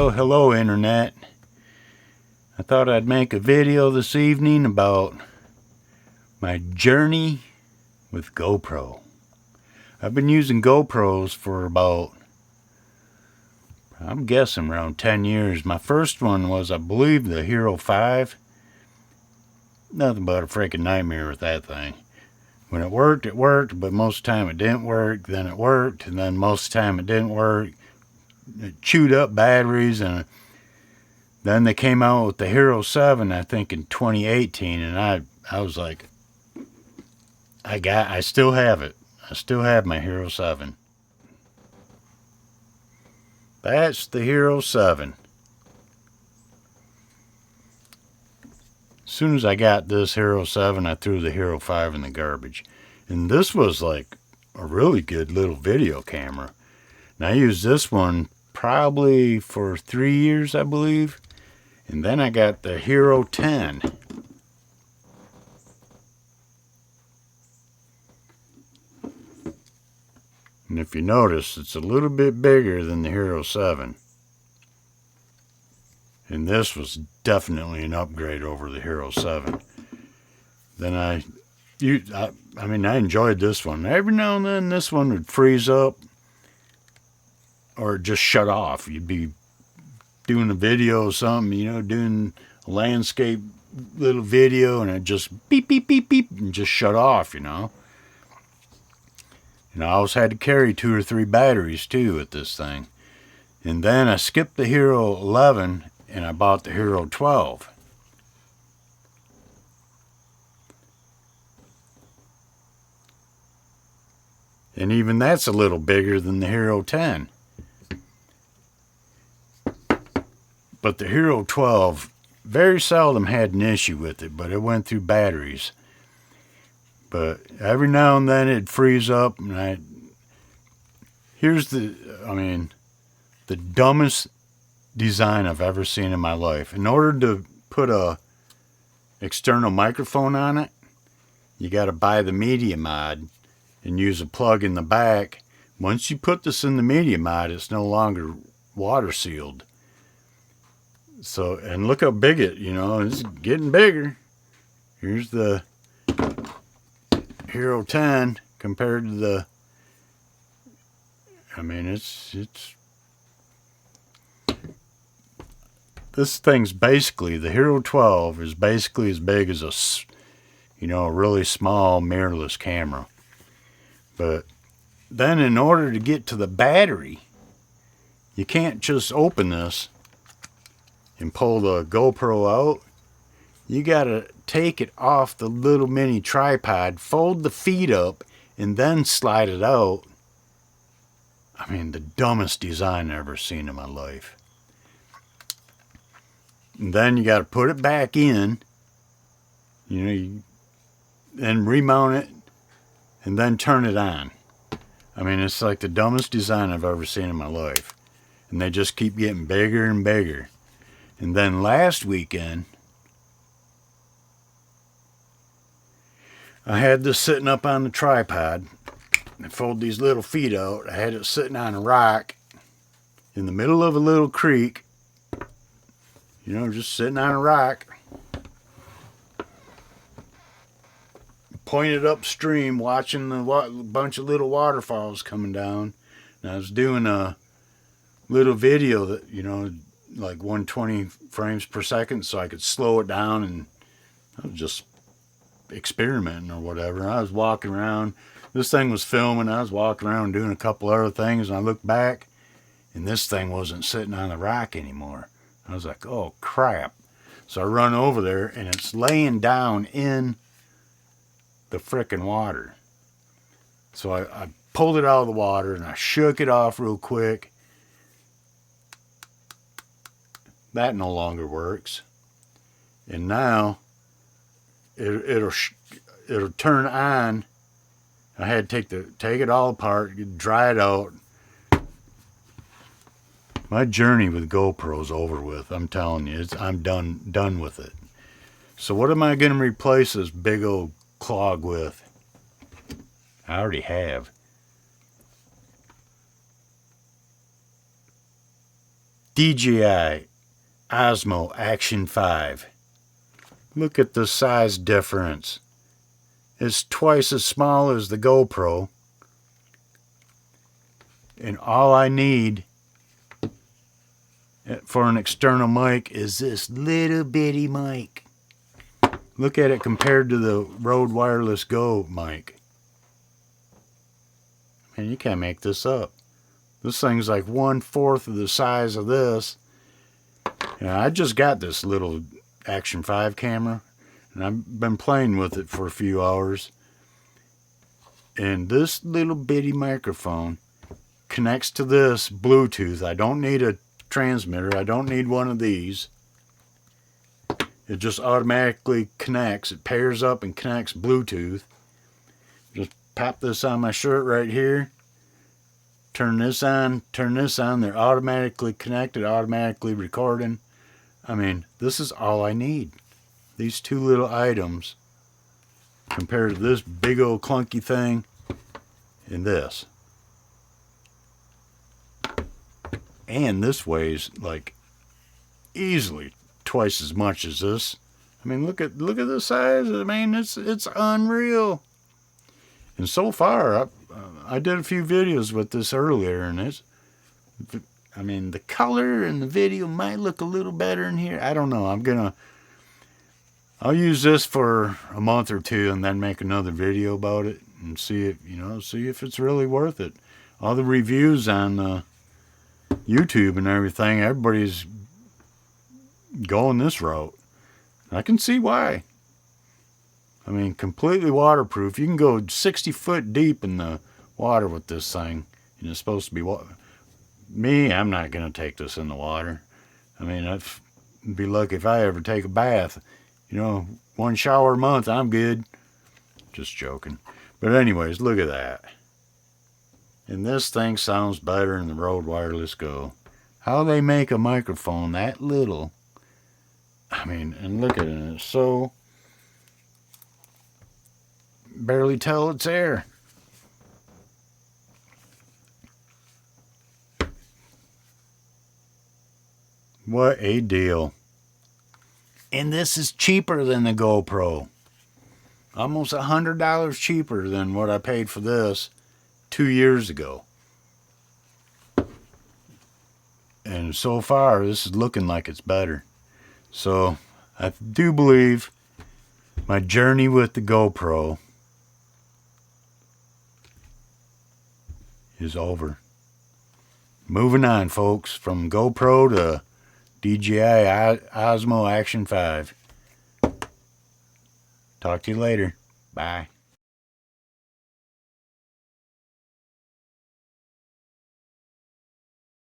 Well, hello internet. I thought I'd make a video this evening about my journey with GoPro. I've been using GoPros for about, I'm guessing around 10 years. My first one was, I believe, the Hero 5. Nothing but a freaking nightmare with that thing. When it worked, but most of the time it didn't work. Then it worked, and then most of the time it didn't work. It chewed up batteries, and then they came out with the Hero 7, I think, in 2018, and I was like, I still have it. I still have my Hero 7. That's the Hero 7. As soon as I got this Hero 7, I threw the Hero 5 in the garbage. And this was like a really good little video camera. And I used this one probably for 3 years, I believe. And then I got the Hero 10. And if you notice, it's a little bit bigger than the Hero 7. And this was definitely an upgrade over the Hero 7. Then I enjoyed this one. Every now and then this one would freeze up or just shut off. You'd be doing a video or something, you know, doing a landscape little video, and it just beep, beep, beep, beep, and just shut off, you know. And I always had to carry 2 or 3 batteries too with this thing. And then I skipped the Hero 11 and I bought the Hero 12. And even that's a little bigger than the Hero 10. But the Hero 12, very seldom had an issue with it, but it went through batteries. But every now and then it'd freeze up, and here's the dumbest design I've ever seen in my life. In order to put a external microphone on it, you got to buy the media mod and use a plug in the back. Once you put this in the media mod, it's no longer water sealed. So, and look how big it's getting bigger. Here's the Hero 10 compared to the, this thing's basically, the Hero 12 is basically as big as a really small mirrorless camera. But then in order to get to the battery, you can't just open this and pull the GoPro out. You gotta take it off the little mini tripod, fold the feet up, and then slide it out. I mean, the dumbest design I've ever seen in my life. And then you gotta put it back in, and remount it, and then turn it on. I mean, it's like the dumbest design I've ever seen in my life. And they just keep getting bigger and bigger. And then last weekend, I had this sitting up on the tripod. I fold these little feet out. I had it sitting on a rock in the middle of a little creek. Just sitting on a rock. Pointed upstream, watching the bunch of little waterfalls coming down. And I was doing a little video that, like 120 frames per second, so I could slow it down, and I was just experimenting or whatever. I was walking around, this thing was filming, I was walking around doing a couple other things, and I looked back and this thing wasn't sitting on the rock anymore. I was like, oh crap. So I run over there and it's laying down in the frickin' water. So I pulled it out of the water and I shook it off real quick. That no longer works. And now it'll turn on. I had to take it all apart, dry it out. My journey with GoPro's over with. I'm telling you, I'm done with it. So what am I going to replace this big old clog with? I already have. DJI Osmo Action 5. Look at the size difference. It's twice as small as the GoPro. And all I need for an external mic is this little bitty mic. Look at it compared to the Rode Wireless Go mic. Man, you can't make this up. This thing's like 1/4 of the size of this. And I just got this little Action 5 camera, and I've been playing with it for a few hours. And this little bitty microphone connects to this Bluetooth. I don't need a transmitter. I don't need one of these. It just automatically connects. It pairs up and connects Bluetooth. Just pop this on my shirt right here. Turn this on. Turn this on. They're automatically connected, automatically recording. I mean, this is all I need. These two little items compared to this big old clunky thing and this. And this weighs like easily twice as much as this. I mean, look at the size. I mean, it's unreal. And so far, I did a few videos with this earlier, and I mean, the color and the video might look a little better in here. I don't know. I'll use this for a month or two and then make another video about it and see if it's really worth it. All the reviews on YouTube and everything, everybody's going this route. I can see why. I mean, completely waterproof. You can go 60 foot deep in the water with this thing, and it's supposed to be water. Me, I'm not going to take this in the water. I mean, I'd be lucky if I ever take a bath. You know, 1 shower a month, I'm good. Just joking. But anyways, look at that. And this thing sounds better than the Rode Wireless Go. How they make a microphone that little. I mean, and look at it. It's so... barely tell it's air. What a deal. And this is cheaper than the GoPro. Almost $100 cheaper than what I paid for this 2 years ago. And so far, this is looking like it's better. So, I do believe my journey with the GoPro is over. Moving on, folks, from GoPro to DJI Osmo Action 5. Talk to you later. Bye.